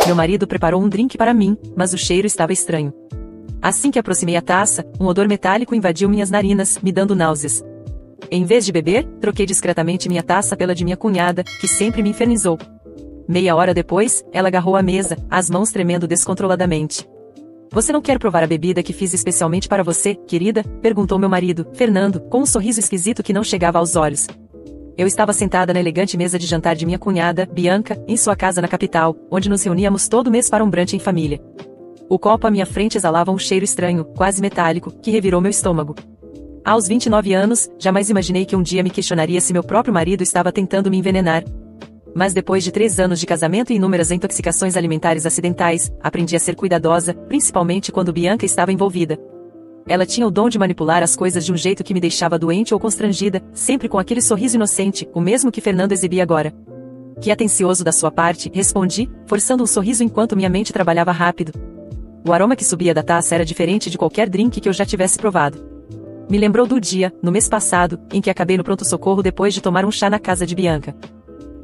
Meu marido preparou um drink para mim, mas o cheiro estava estranho. Assim que aproximei a taça, um odor metálico invadiu minhas narinas, me dando náuseas. Em vez de beber, troquei discretamente minha taça pela de minha cunhada, que sempre me infernizou. Meia hora depois, ela agarrou a mesa, as mãos tremendo descontroladamente. Você não quer provar a bebida que fiz especialmente para você, querida? Perguntou meu marido, Fernando, com um sorriso esquisito que não chegava aos olhos. Eu estava sentada na elegante mesa de jantar de minha cunhada, Bianca, em sua casa na capital, onde nos reuníamos todo mês para um brunch em família. O copo à minha frente exalava um cheiro estranho, quase metálico, que revirou meu estômago. Aos 29 anos, jamais imaginei que um dia me questionaria se meu próprio marido estava tentando me envenenar. Mas depois de 3 anos de casamento e inúmeras intoxicações alimentares acidentais, aprendi a ser cuidadosa, principalmente quando Bianca estava envolvida. Ela tinha o dom de manipular as coisas de um jeito que me deixava doente ou constrangida, sempre com aquele sorriso inocente, o mesmo que Fernando exibia agora. Que atencioso da sua parte, respondi, forçando um sorriso enquanto minha mente trabalhava rápido. O aroma que subia da taça era diferente de qualquer drink que eu já tivesse provado. Me lembrou do dia, no mês passado, em que acabei no pronto-socorro depois de tomar um chá na casa de Bianca.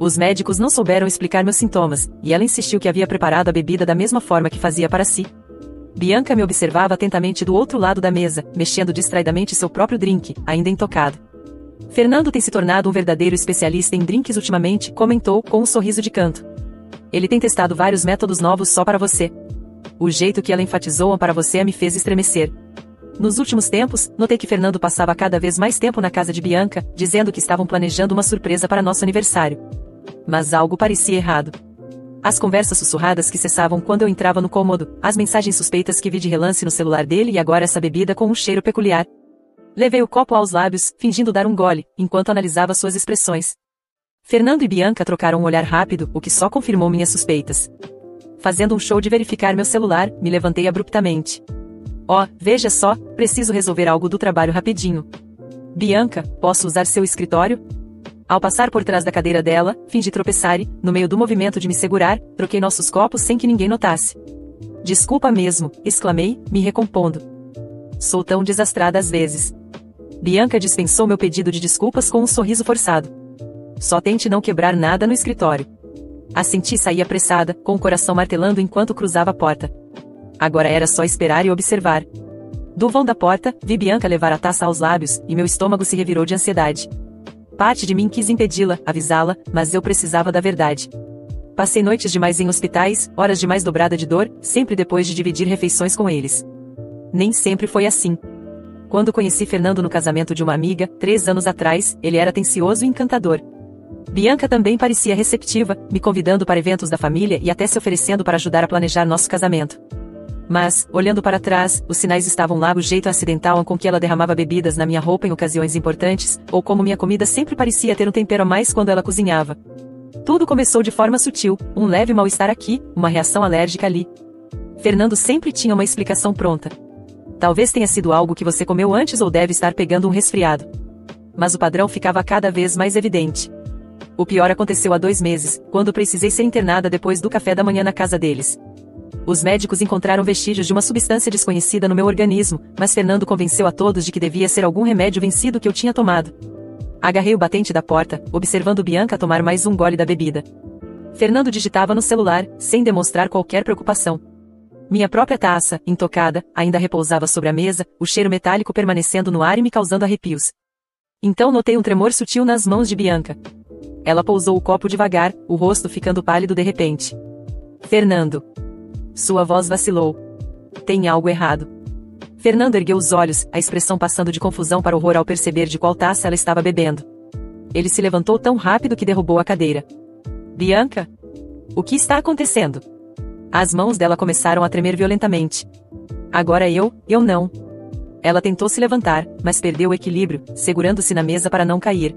Os médicos não souberam explicar meus sintomas, e ela insistiu que havia preparado a bebida da mesma forma que fazia para si. Bianca me observava atentamente do outro lado da mesa, mexendo distraidamente seu próprio drink, ainda intocado. Fernando tem se tornado um verdadeiro especialista em drinks ultimamente, comentou, com um sorriso de canto. Ele tem testado vários métodos novos só para você. O jeito que ela enfatizou para você me fez estremecer. Nos últimos tempos, notei que Fernando passava cada vez mais tempo na casa de Bianca, dizendo que estavam planejando uma surpresa para nosso aniversário. Mas algo parecia errado. As conversas sussurradas que cessavam quando eu entrava no cômodo, as mensagens suspeitas que vi de relance no celular dele e agora essa bebida com um cheiro peculiar. Levei o copo aos lábios, fingindo dar um gole, enquanto analisava suas expressões. Fernando e Bianca trocaram um olhar rápido, o que só confirmou minhas suspeitas. Fazendo um show de verificar meu celular, me levantei abruptamente. Veja só, preciso resolver algo do trabalho rapidinho. Bianca, posso usar seu escritório? Ao passar por trás da cadeira dela, fingi tropeçar e, no meio do movimento de me segurar, troquei nossos copos sem que ninguém notasse. Desculpa mesmo, exclamei, me recompondo. Sou tão desastrada às vezes. Bianca dispensou meu pedido de desculpas com um sorriso forçado. Só tente não quebrar nada no escritório. Assenti e saí apressada, com o coração martelando enquanto cruzava a porta. Agora era só esperar e observar. Do vão da porta, vi Bianca levar a taça aos lábios, e meu estômago se revirou de ansiedade. Parte de mim quis impedi-la, avisá-la, mas eu precisava da verdade. Passei noites demais em hospitais, horas demais dobrada de dor, sempre depois de dividir refeições com eles. Nem sempre foi assim. Quando conheci Fernando no casamento de uma amiga, 3 anos atrás, ele era atencioso e encantador. Bianca também parecia receptiva, me convidando para eventos da família e até se oferecendo para ajudar a planejar nosso casamento. Mas, olhando para trás, os sinais estavam lá: o jeito acidental com que ela derramava bebidas na minha roupa em ocasiões importantes, ou como minha comida sempre parecia ter um tempero a mais quando ela cozinhava. Tudo começou de forma sutil, um leve mal-estar aqui, uma reação alérgica ali. Fernando sempre tinha uma explicação pronta. Talvez tenha sido algo que você comeu antes ou deve estar pegando um resfriado. Mas o padrão ficava cada vez mais evidente. O pior aconteceu há 2 meses, quando precisei ser internada depois do café da manhã na casa deles. Os médicos encontraram vestígios de uma substância desconhecida no meu organismo, mas Fernando convenceu a todos de que devia ser algum remédio vencido que eu tinha tomado. Agarrei o batente da porta, observando Bianca tomar mais um gole da bebida. Fernando digitava no celular, sem demonstrar qualquer preocupação. Minha própria taça, intocada, ainda repousava sobre a mesa, o cheiro metálico permanecendo no ar e me causando arrepios. Então notei um tremor sutil nas mãos de Bianca. Ela pousou o copo devagar, o rosto ficando pálido de repente. Fernando. Sua voz vacilou. Tem algo errado. Fernando ergueu os olhos, a expressão passando de confusão para horror ao perceber de qual taça ela estava bebendo. Ele se levantou tão rápido que derrubou a cadeira. Bianca? O que está acontecendo? As mãos dela começaram a tremer violentamente. Agora eu não. Ela tentou se levantar, mas perdeu o equilíbrio, segurando-se na mesa para não cair.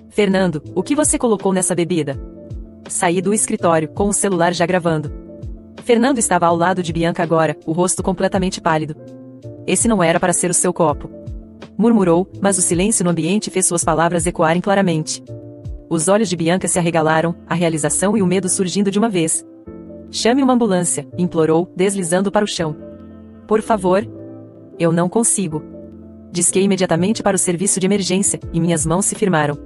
Fernando, o que você colocou nessa bebida? Saí do escritório, com o celular já gravando. Fernando estava ao lado de Bianca agora, o rosto completamente pálido. Esse não era para ser o seu copo. Murmurou, mas o silêncio no ambiente fez suas palavras ecoarem claramente. Os olhos de Bianca se arregalaram, a realização e o medo surgindo de uma vez. Chame uma ambulância, implorou, deslizando para o chão. Por favor. Eu não consigo. Disquei imediatamente para o serviço de emergência, e minhas mãos se firmaram.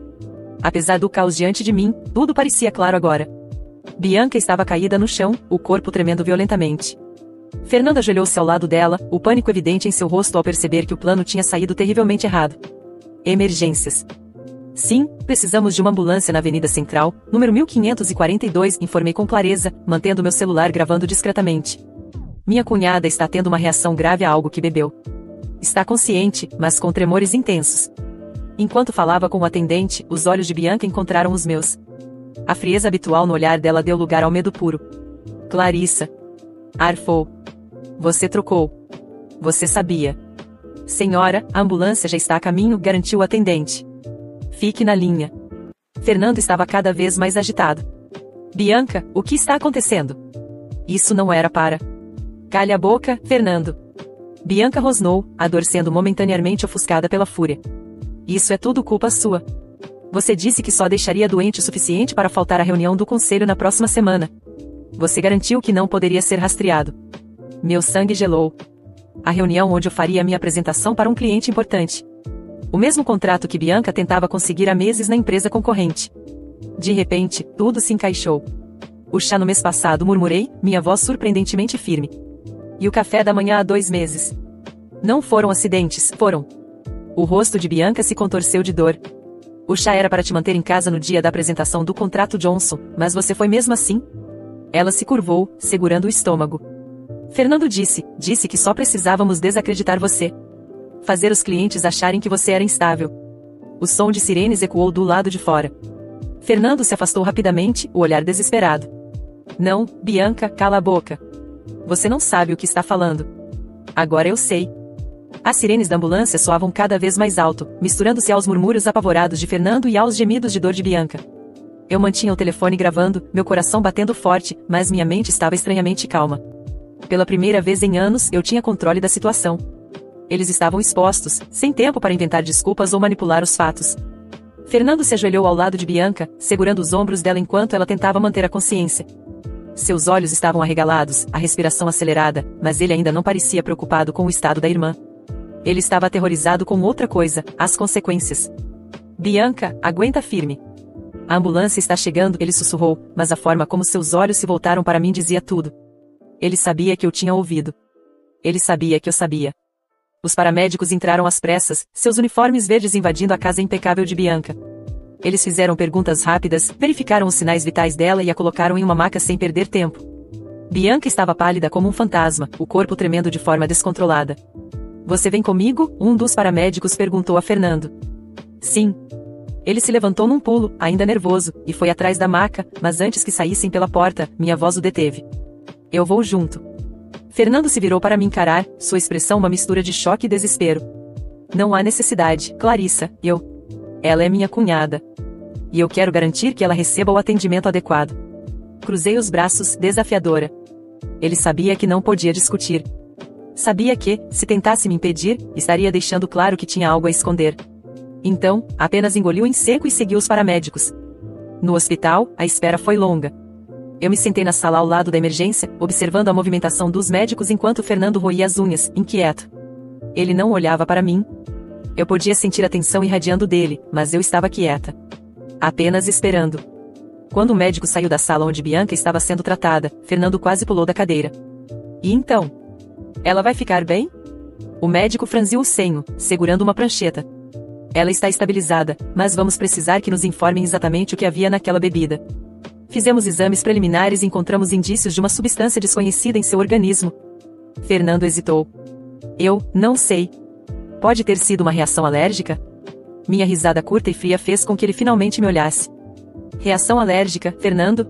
Apesar do caos diante de mim, tudo parecia claro agora. Bianca estava caída no chão, o corpo tremendo violentamente. Fernando ajoelhou-se ao lado dela, o pânico evidente em seu rosto ao perceber que o plano tinha saído terrivelmente errado. Emergências. Sim, precisamos de uma ambulância na Avenida Central, número 1542, informei com clareza, mantendo meu celular gravando discretamente. Minha cunhada está tendo uma reação grave a algo que bebeu. Está consciente, mas com tremores intensos. Enquanto falava com o atendente, os olhos de Bianca encontraram os meus. A frieza habitual no olhar dela deu lugar ao medo puro. Clarissa. Arfou. Você trocou. Você sabia. Senhora, a ambulância já está a caminho, garantiu o atendente. Fique na linha. Fernando estava cada vez mais agitado. Bianca, o que está acontecendo? Isso não era para. Calhe a boca, Fernando. Bianca rosnou, a dor sendo momentaneamente ofuscada pela fúria. Isso é tudo culpa sua. Você disse que só deixaria doente o suficiente para faltar à reunião do conselho na próxima semana. Você garantiu que não poderia ser rastreado. Meu sangue gelou. A reunião onde eu faria a minha apresentação para um cliente importante. O mesmo contrato que Bianca tentava conseguir há meses na empresa concorrente. De repente, tudo se encaixou. O chá no mês passado, murmurei, minha voz surpreendentemente firme. E o café da manhã há 2 meses. Não foram acidentes, foram. O rosto de Bianca se contorceu de dor. O chá era para te manter em casa no dia da apresentação do contrato Johnson, mas você foi mesmo assim? Ela se curvou, segurando o estômago. Fernando disse que só precisávamos desacreditar você. Fazer os clientes acharem que você era instável. O som de sirenes ecoou do lado de fora. Fernando se afastou rapidamente, o olhar desesperado. Não, Bianca, cala a boca. Você não sabe o que está falando. Agora eu sei. As sirenes da ambulância soavam cada vez mais alto, misturando-se aos murmúrios apavorados de Fernando e aos gemidos de dor de Bianca. Eu mantinha o telefone gravando, meu coração batendo forte, mas minha mente estava estranhamente calma. Pela primeira vez em anos, eu tinha controle da situação. Eles estavam expostos, sem tempo para inventar desculpas ou manipular os fatos. Fernando se ajoelhou ao lado de Bianca, segurando os ombros dela enquanto ela tentava manter a consciência. Seus olhos estavam arregalados, a respiração acelerada, mas ele ainda não parecia preocupado com o estado da irmã. Ele estava aterrorizado com outra coisa, as consequências. Bianca, aguenta firme. A ambulância está chegando, ele sussurrou, mas a forma como seus olhos se voltaram para mim dizia tudo. Ele sabia que eu tinha ouvido. Ele sabia que eu sabia. Os paramédicos entraram às pressas, seus uniformes verdes invadindo a casa impecável de Bianca. Eles fizeram perguntas rápidas, verificaram os sinais vitais dela e a colocaram em uma maca sem perder tempo. Bianca estava pálida como um fantasma, o corpo tremendo de forma descontrolada. Você vem comigo? Um dos paramédicos perguntou a Fernando. Sim. Ele se levantou num pulo, ainda nervoso, e foi atrás da maca, mas antes que saíssem pela porta, minha voz o deteve. Eu vou junto. Fernando se virou para me encarar, sua expressão uma mistura de choque e desespero. Não há necessidade, Clarissa, Ela é minha cunhada. E eu quero garantir que ela receba o atendimento adequado. Cruzei os braços, desafiadora. Ele sabia que não podia discutir. Sabia que, se tentasse me impedir, estaria deixando claro que tinha algo a esconder. Então, apenas engoliu em seco e seguiu os paramédicos. No hospital, a espera foi longa. Eu me sentei na sala ao lado da emergência, observando a movimentação dos médicos enquanto Fernando roía as unhas, inquieto. Ele não olhava para mim. Eu podia sentir a tensão irradiando dele, mas eu estava quieta. Apenas esperando. Quando o médico saiu da sala onde Bianca estava sendo tratada, Fernando quase pulou da cadeira. E então? Ela vai ficar bem? O médico franziu o senho, segurando uma prancheta. Ela está estabilizada, mas vamos precisar que nos informem exatamente o que havia naquela bebida. Fizemos exames preliminares e encontramos indícios de uma substância desconhecida em seu organismo. Fernando hesitou. Eu não sei. Pode ter sido uma reação alérgica? Minha risada curta e fria fez com que ele finalmente me olhasse. Reação alérgica, Fernando?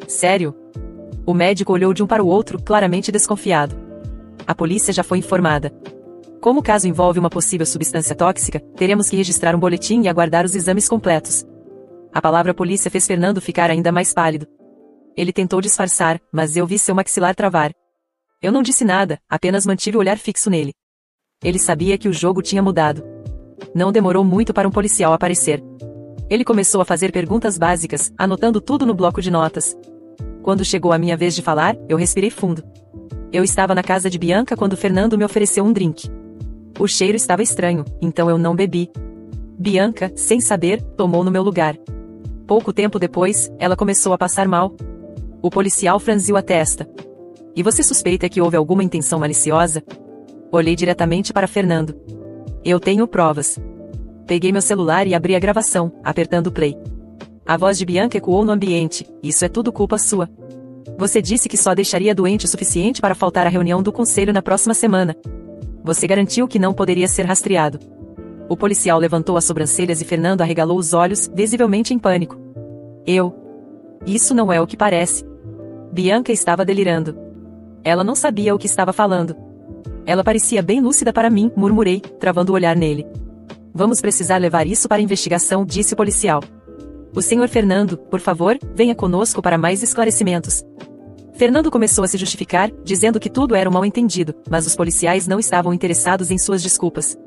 Sério? O médico olhou de um para o outro, claramente desconfiado. A polícia já foi informada. Como o caso envolve uma possível substância tóxica, teremos que registrar um boletim e aguardar os exames completos. A palavra polícia fez Fernando ficar ainda mais pálido. Ele tentou disfarçar, mas eu vi seu maxilar travar. Eu não disse nada, apenas mantive o olhar fixo nele. Ele sabia que o jogo tinha mudado. Não demorou muito para um policial aparecer. Ele começou a fazer perguntas básicas, anotando tudo no bloco de notas. Quando chegou a minha vez de falar, eu respirei fundo. Eu estava na casa de Bianca quando Fernando me ofereceu um drink. O cheiro estava estranho, então eu não bebi. Bianca, sem saber, tomou no meu lugar. Pouco tempo depois, ela começou a passar mal. O policial franziu a testa. E você suspeita que houve alguma intenção maliciosa? Olhei diretamente para Fernando. Eu tenho provas. Peguei meu celular e abri a gravação, apertando play. A voz de Bianca ecoou no ambiente. Isso é tudo culpa sua. Você disse que só deixaria doente o suficiente para faltar à reunião do conselho na próxima semana. Você garantiu que não poderia ser rastreado. O policial levantou as sobrancelhas e Fernando arregalou os olhos, visivelmente em pânico. Isso não é o que parece. Bianca estava delirando. Ela não sabia o que estava falando. Ela parecia bem lúcida para mim, murmurei, travando o olhar nele. Vamos precisar levar isso para a investigação, disse o policial. O senhor Fernando, por favor, venha conosco para mais esclarecimentos. Fernando começou a se justificar, dizendo que tudo era um mal-entendido, mas os policiais não estavam interessados em suas desculpas.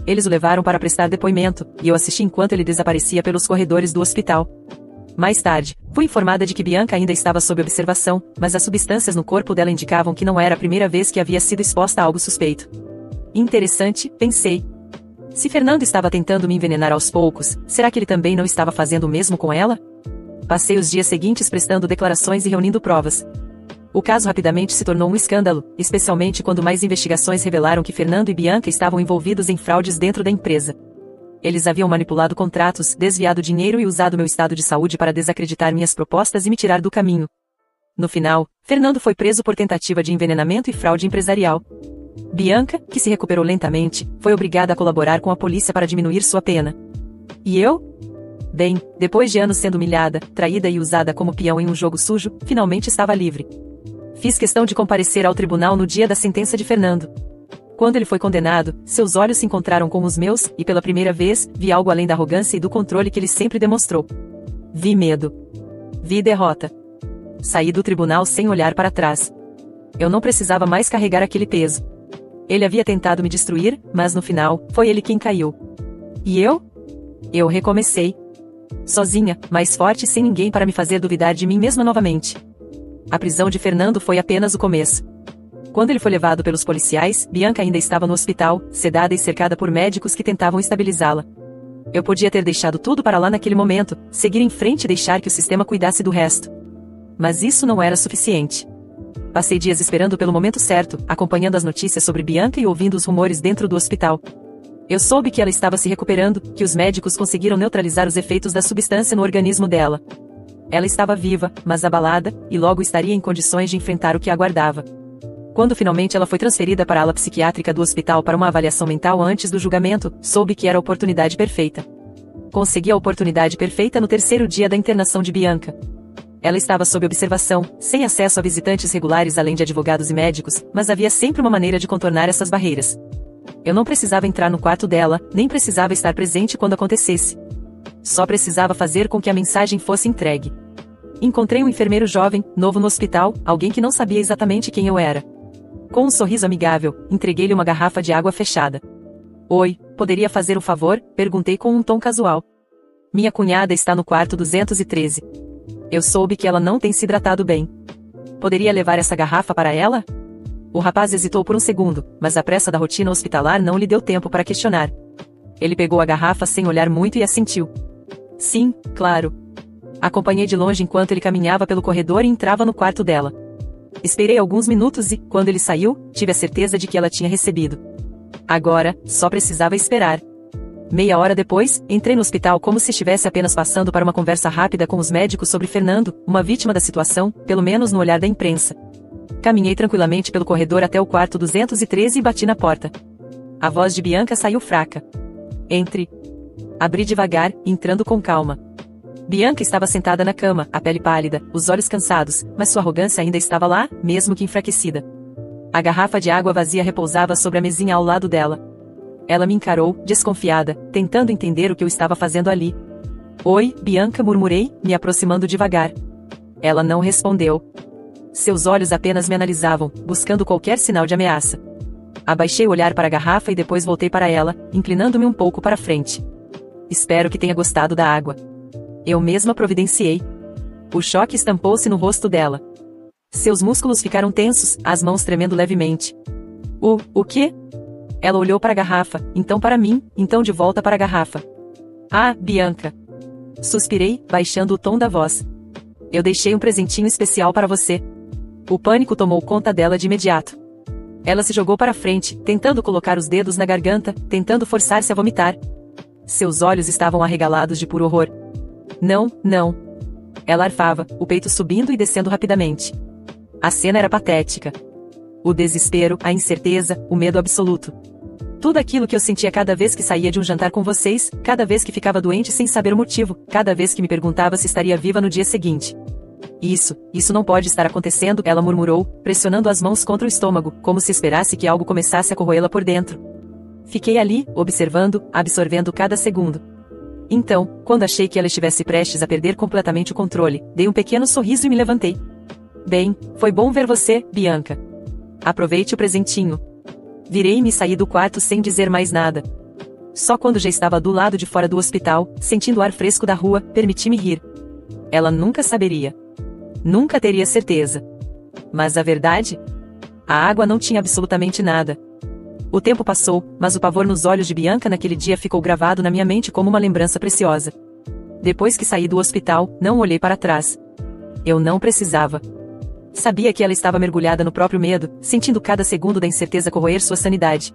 Eles o levaram para prestar depoimento, e eu assisti enquanto ele desaparecia pelos corredores do hospital. Mais tarde, fui informada de que Bianca ainda estava sob observação, mas as substâncias no corpo dela indicavam que não era a primeira vez que havia sido exposta a algo suspeito. Interessante, pensei. Se Fernando estava tentando me envenenar aos poucos, será que ele também não estava fazendo o mesmo com ela? Passei os dias seguintes prestando declarações e reunindo provas. O caso rapidamente se tornou um escândalo, especialmente quando mais investigações revelaram que Fernando e Bianca estavam envolvidos em fraudes dentro da empresa. Eles haviam manipulado contratos, desviado dinheiro e usado meu estado de saúde para desacreditar minhas propostas e me tirar do caminho. No final, Fernando foi preso por tentativa de envenenamento e fraude empresarial. Bianca, que se recuperou lentamente, foi obrigada a colaborar com a polícia para diminuir sua pena. E eu? Bem, depois de anos sendo humilhada, traída e usada como peão em um jogo sujo, finalmente estava livre. Fiz questão de comparecer ao tribunal no dia da sentença de Fernando. Quando ele foi condenado, seus olhos se encontraram com os meus, e pela primeira vez, vi algo além da arrogância e do controle que ele sempre demonstrou. Vi medo. Vi derrota. Saí do tribunal sem olhar para trás. Eu não precisava mais carregar aquele peso. Ele havia tentado me destruir, mas no final, foi ele quem caiu. E eu? Eu recomecei. Sozinha, mais forte e sem ninguém para me fazer duvidar de mim mesma novamente. A prisão de Fernando foi apenas o começo. Quando ele foi levado pelos policiais, Bianca ainda estava no hospital, sedada e cercada por médicos que tentavam estabilizá-la. Eu podia ter deixado tudo para lá naquele momento, seguir em frente e deixar que o sistema cuidasse do resto. Mas isso não era suficiente. Passei dias esperando pelo momento certo, acompanhando as notícias sobre Bianca e ouvindo os rumores dentro do hospital. Eu soube que ela estava se recuperando, que os médicos conseguiram neutralizar os efeitos da substância no organismo dela. Ela estava viva, mas abalada, e logo estaria em condições de enfrentar o que a aguardava. Quando finalmente ela foi transferida para a ala psiquiátrica do hospital para uma avaliação mental antes do julgamento, soube que era a oportunidade perfeita. Consegui a oportunidade perfeita no terceiro dia da internação de Bianca. Ela estava sob observação, sem acesso a visitantes regulares além de advogados e médicos, mas havia sempre uma maneira de contornar essas barreiras. Eu não precisava entrar no quarto dela, nem precisava estar presente quando acontecesse. Só precisava fazer com que a mensagem fosse entregue. Encontrei um enfermeiro jovem, novo no hospital, alguém que não sabia exatamente quem eu era. Com um sorriso amigável, entreguei-lhe uma garrafa de água fechada. Oi, poderia fazer um favor? Perguntei com um tom casual. Minha cunhada está no quarto 213. Eu soube que ela não tem se hidratado bem. Poderia levar essa garrafa para ela? O rapaz hesitou por um segundo, mas a pressa da rotina hospitalar não lhe deu tempo para questionar. Ele pegou a garrafa sem olhar muito e assentiu. Sim, claro. Acompanhei de longe enquanto ele caminhava pelo corredor e entrava no quarto dela. Esperei alguns minutos e, quando ele saiu, tive a certeza de que ela tinha recebido. Agora, só precisava esperar. Meia hora depois, entrei no hospital como se estivesse apenas passando para uma conversa rápida com os médicos sobre Fernando, uma vítima da situação, pelo menos no olhar da imprensa. Caminhei tranquilamente pelo corredor até o quarto 213 e bati na porta. A voz de Bianca saiu fraca. Entre. Abri devagar, entrando com calma. Bianca estava sentada na cama, a pele pálida, os olhos cansados, mas sua arrogância ainda estava lá, mesmo que enfraquecida. A garrafa de água vazia repousava sobre a mesinha ao lado dela. Ela me encarou, desconfiada, tentando entender o que eu estava fazendo ali. Oi, Bianca, murmurei, me aproximando devagar. Ela não respondeu. Seus olhos apenas me analisavam, buscando qualquer sinal de ameaça. Abaixei o olhar para a garrafa e depois voltei para ela, inclinando-me um pouco para frente. Espero que tenha gostado da água. Eu mesma providenciei. O choque estampou-se no rosto dela. Seus músculos ficaram tensos, as mãos tremendo levemente. O quê? Ela olhou para a garrafa, então para mim, então de volta para a garrafa. Ah, Bianca. Suspirei, baixando o tom da voz. Eu deixei um presentinho especial para você. O pânico tomou conta dela de imediato. Ela se jogou para frente, tentando colocar os dedos na garganta, tentando forçar-se a vomitar. Seus olhos estavam arregalados de puro horror. Não, não. Ela arfava, o peito subindo e descendo rapidamente. A cena era patética. O desespero, a incerteza, o medo absoluto. Tudo aquilo que eu sentia cada vez que saía de um jantar com vocês, cada vez que ficava doente sem saber o motivo, cada vez que me perguntava se estaria viva no dia seguinte. Isso não pode estar acontecendo, ela murmurou, pressionando as mãos contra o estômago, como se esperasse que algo começasse a corroê-la por dentro. Fiquei ali, observando, absorvendo cada segundo. Então, quando achei que ela estivesse prestes a perder completamente o controle, dei um pequeno sorriso e me levantei. Bem, foi bom ver você, Bianca. Aproveite o presentinho. Virei-me e saí do quarto sem dizer mais nada. Só quando já estava do lado de fora do hospital, sentindo o ar fresco da rua, permiti-me rir. Ela nunca saberia. Nunca teria certeza. Mas a verdade? A água não tinha absolutamente nada. O tempo passou, mas o pavor nos olhos de Bianca naquele dia ficou gravado na minha mente como uma lembrança preciosa. Depois que saí do hospital, não olhei para trás. Eu não precisava. Sabia que ela estava mergulhada no próprio medo, sentindo cada segundo da incerteza corroer sua sanidade.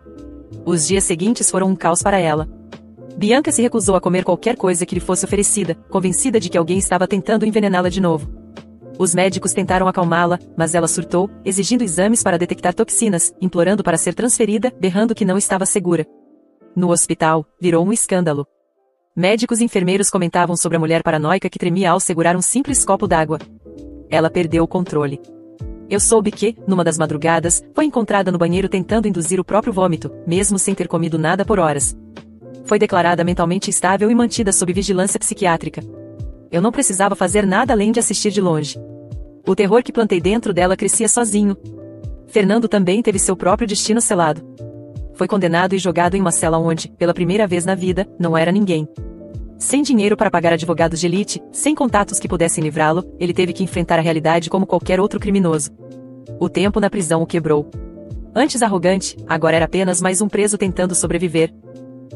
Os dias seguintes foram um caos para ela. Bianca se recusou a comer qualquer coisa que lhe fosse oferecida, convencida de que alguém estava tentando envenená-la de novo. Os médicos tentaram acalmá-la, mas ela surtou, exigindo exames para detectar toxinas, implorando para ser transferida, berrando que não estava segura. No hospital, virou um escândalo. Médicos e enfermeiros comentavam sobre a mulher paranoica que tremia ao segurar um simples copo d'água. Ela perdeu o controle. Eu soube que, numa das madrugadas, foi encontrada no banheiro tentando induzir o próprio vômito, mesmo sem ter comido nada por horas. Foi declarada mentalmente instável e mantida sob vigilância psiquiátrica. Eu não precisava fazer nada além de assistir de longe. O terror que plantei dentro dela crescia sozinho. Fernando também teve seu próprio destino selado. Foi condenado e jogado em uma cela onde, pela primeira vez na vida, não era ninguém. Sem dinheiro para pagar advogados de elite, sem contatos que pudessem livrá-lo, ele teve que enfrentar a realidade como qualquer outro criminoso. O tempo na prisão o quebrou. Antes arrogante, agora era apenas mais um preso tentando sobreviver.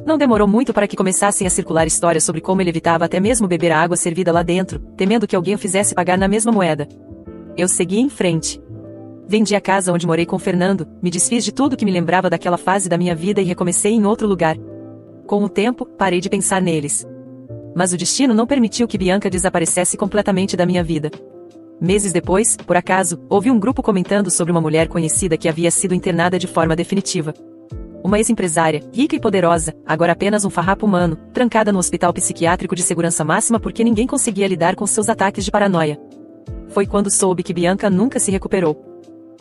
Não demorou muito para que começassem a circular histórias sobre como ele evitava até mesmo beber a água servida lá dentro, temendo que alguém o fizesse pagar na mesma moeda. Eu segui em frente. Vendi a casa onde morei com Fernando, me desfiz de tudo que me lembrava daquela fase da minha vida e recomecei em outro lugar. Com o tempo, parei de pensar neles. Mas o destino não permitiu que Bianca desaparecesse completamente da minha vida. Meses depois, por acaso, ouvi um grupo comentando sobre uma mulher conhecida que havia sido internada de forma definitiva. Uma ex-empresária, rica e poderosa, agora apenas um farrapo humano, trancada no hospital psiquiátrico de segurança máxima porque ninguém conseguia lidar com seus ataques de paranoia. Foi quando soube que Bianca nunca se recuperou.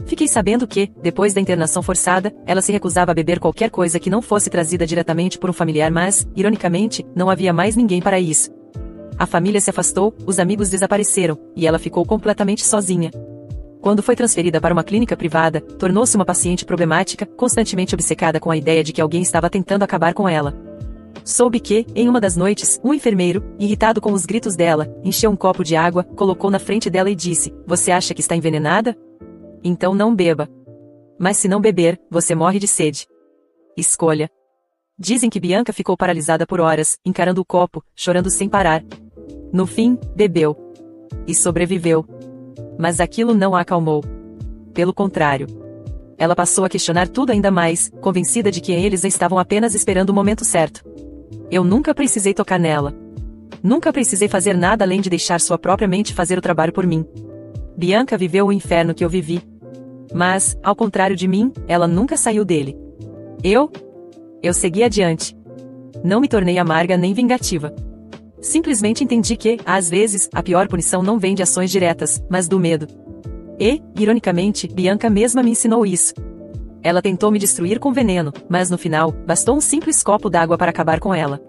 Fiquei sabendo que, depois da internação forçada, ela se recusava a beber qualquer coisa que não fosse trazida diretamente por um familiar, mas, ironicamente, não havia mais ninguém para isso. A família se afastou, os amigos desapareceram, e ela ficou completamente sozinha. Quando foi transferida para uma clínica privada, tornou-se uma paciente problemática, constantemente obcecada com a ideia de que alguém estava tentando acabar com ela. Soube que, em uma das noites, um enfermeiro, irritado com os gritos dela, encheu um copo de água, colocou na frente dela e disse: "Você acha que está envenenada? Então não beba. Mas se não beber, você morre de sede. Escolha." Dizem que Bianca ficou paralisada por horas, encarando o copo, chorando sem parar. No fim, bebeu. E sobreviveu. Mas aquilo não a acalmou. Pelo contrário. Ela passou a questionar tudo ainda mais, convencida de que eles estavam apenas esperando o momento certo. Eu nunca precisei tocar nela. Nunca precisei fazer nada além de deixar sua própria mente fazer o trabalho por mim. Bianca viveu o inferno que eu vivi. Mas, ao contrário de mim, ela nunca saiu dele. Eu segui adiante. Não me tornei amarga nem vingativa. Simplesmente entendi que, às vezes, a pior punição não vem de ações diretas, mas do medo. E, ironicamente, Bianca mesma me ensinou isso. Ela tentou me destruir com veneno, mas no final, bastou um simples copo d'água para acabar com ela.